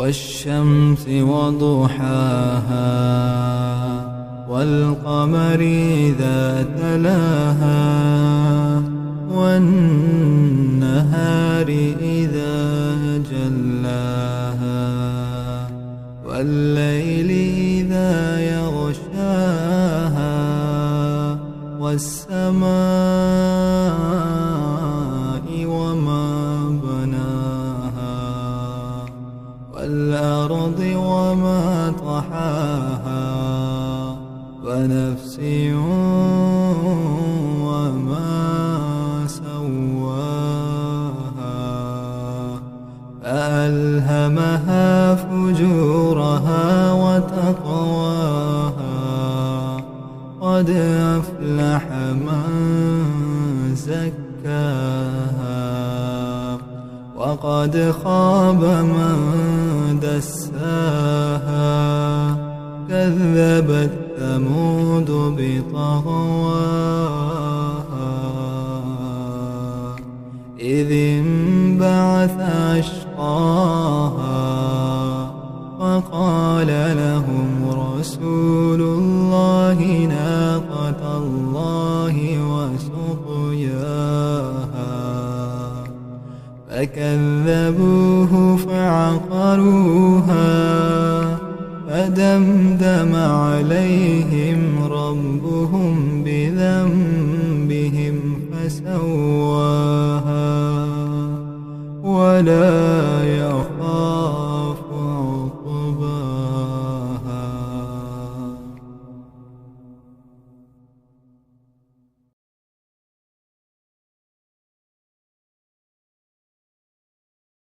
والشمس وضحاها والقمر إذا تلاها والنهار إذا جلاها والليل إذا يغشاها والسماء وما بناها والأرض وما طحاها ونفس وما سواها فألهمها فجورها وتقواها قد أفلح من زكاها وقد خاب من دساها كذبت ثمود بطغواها إذ انبعث أشقاها فقال لهم رسول الله ناقة الله وسقياها فكذبوه فعقروها فدمدم عليهم ربهم بذنبهم فسواها ولا